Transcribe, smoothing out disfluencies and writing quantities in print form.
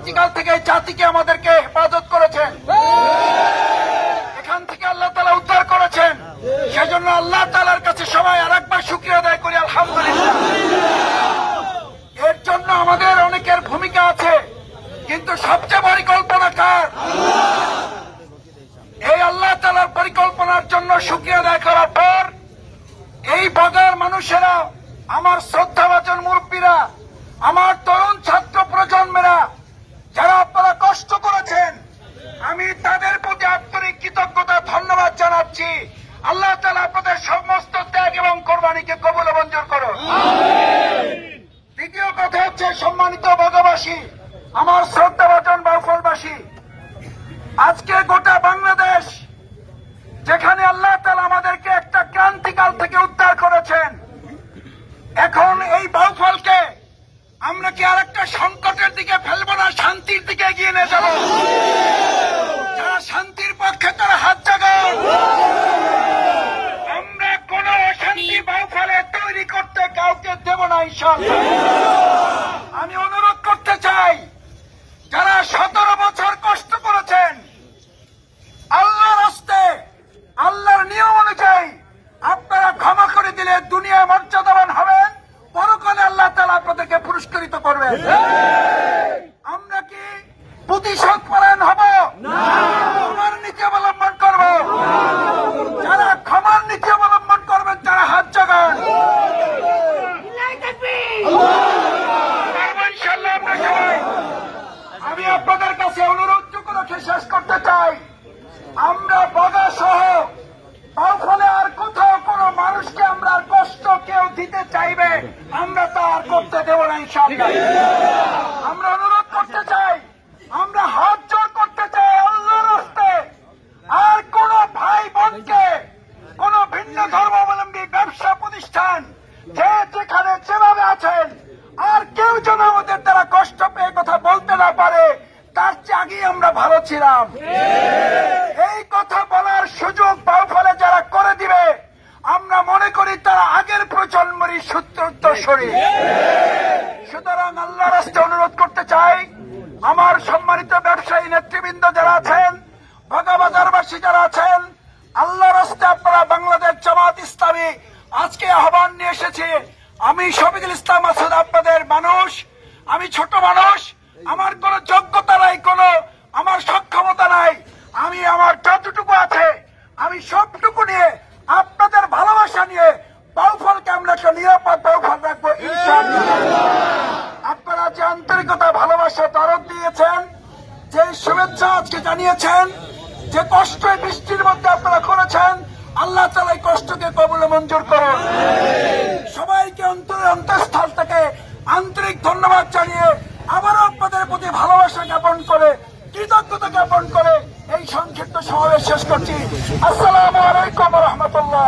ক্রান্তিকাল থেকে জাতিকে আমাদেরকে হেফাজত করেছেন, এখান থেকে আল্লাহ তাআলা উদ্ধার করেছেন। সেজন্য আল্লাহ তাআলার কাছে সবাই আরেকবার শুকরিয়া আদায় করি, আলহামদুলিল্লাহ। এর জন্য আমাদের অনেকের ভূমিকা আছে, কিন্তু সবচেয়ে পরিকল্পনা কার? এই আল্লাহ তাআলার পরিকল্পনার জন্য শুকরিয়া আদায় করার পর এই বগার মানুষেরা, আমার শ্রদ্ধাভাজন মুরব্বীরা, আমার তরুণ ছাত্র প্রজন্মেরা, যারা আপনারা কষ্ট করেছেন, আমি তাদের প্রতি আন্তরিক কৃতজ্ঞতা ধন্যবাদ জানাচ্ছি। আল্লাহ তাআলা আপনাদের সমস্ত ত্যাগ এবং কোরবানিকে কবুল ও মঞ্জুর করুন। দ্বিতীয় কথা হচ্ছে, সম্মানিত বগাবাসী, আমার শ্রদ্ধাভাজন বাউফলবাসী, আজকে গোটা বাংলাদেশ যেখানে আল্লাহ তাআলা আমাদেরকে একটা ক্রান্তিকাল থেকে উদ্ধার করেছেন, এখন এই বাউফলকে আমরা কি আরেকটা সংকটের দিকে ফেলবো না, শান্তির দিকে এগিয়ে নিয়ে যাব? যারা শান্তির পক্ষে তারা হাত জাগান। আমরা কোন অশান্তি বাউফলে তৈরি করতে কাউকে দেব না, ইনশাআল্লাহ। আমি অনুরোধ করতে চাই, যারা 17 বছর কষ্ট করেছেন, আল্লাহর রাস্তে আল্লাহর নিয়ম অনুযায়ী আপনারা ক্ষমা করে দিলে দুনিয়ায় মর্যাদাবান হবেন, পরকালে আল্লাহ তাআলা আপনাদেরকে পুরস্কৃত করবেন। আমরা কি প্রতিশোধ পরায়ণ হব? ক্ষমার নীতি অবলম্বন করব। যারা ক্ষমার নীতি অবলম্বন করবেন তারা হাত জাগান। ইনশাআল্লাহ আমরা সবাই, আমি আপনাদের কাছে অনুরোধটুকু রেখে শেষ করতে চাই, আমরা বগা সহ বাউফলে আর কোথাও কোন মানুষকে আমরা কষ্ট কেউ দিতে চাইবে, আমরা তা আর করতে দেব না, ইনশাআল্লাহ। আমরা অনুরোধ করতে চাই, আমরা হাত জোড় করতে চাই আল্লাহর রাস্তায়, আর কোন ভাই বোনকে, কোন ভিন্ন ধর্মাবলম্বী ব্যবসা প্রতিষ্ঠান যে যেখানে যেভাবে আছেন, আর কেউ যেন আমাদের দ্বারা কষ্ট পেয়ে কথা বলতে না পারে, তার চেয়ে আগেই আমরা ভালো ছিলাম। এই কথা বলার সুযোগ বাউফলে যারা করে দিবে, আমরা মনে করি তারা আগের প্রজন্মেরই উত্তরসূরি। সুতরাং আল্লাহ রাস্তায় অনুরোধ করতে চাই, আমার সম্মানিত ব্যবসায়ী নেতৃবৃন্দ যারা আছেন, বগাবাজারবাসী যারা আছেন, আল্লাহ রাস্তায় আপনারা বাংলাদেশ জামাত ইসলামী আজকে আহ্বান নিয়ে এসেছে। আমি শফিকুল ইসলাম মাসুদ, আপনাদের মানুষ, আমি ছোট মানুষ, আমার কোন যোগ্যতা নাই, কোন আমার সক্ষমতা নাই, আমি আমার যতটুকু আছে আমি সবটুকু নিয়ে আপনাদের ভালোবাসা নিয়ে বাউফলকে আমরা একটা নিরাপদ বাউফল রাখবো, ইনশাআল্লাহ। আপনারা যে আন্তরিকতা, ভালোবাসা, দরদ দিয়েছেন, যে শুভেচ্ছা আজকে জানিয়েছেন, যে কষ্ট বৃষ্টির মধ্যে আপনারা করেছেন, আল্লাহ তাআলা এই কষ্টকে কবুল ও মঞ্জুর করুন। সবাইকে অন্তঃস্থল থেকে আন্তরিক ধন্যবাদ জানিয়ে আবারও আপনাদের প্রতি ভালোবাসা জ্ঞাপন করে, কৃতজ্ঞতা জ্ঞাপন করে এই সংক্ষিপ্ত সমাবেশ শেষ করছি। আসসালামু আলাইকুম ওয়া রাহমাতুল্লাহ।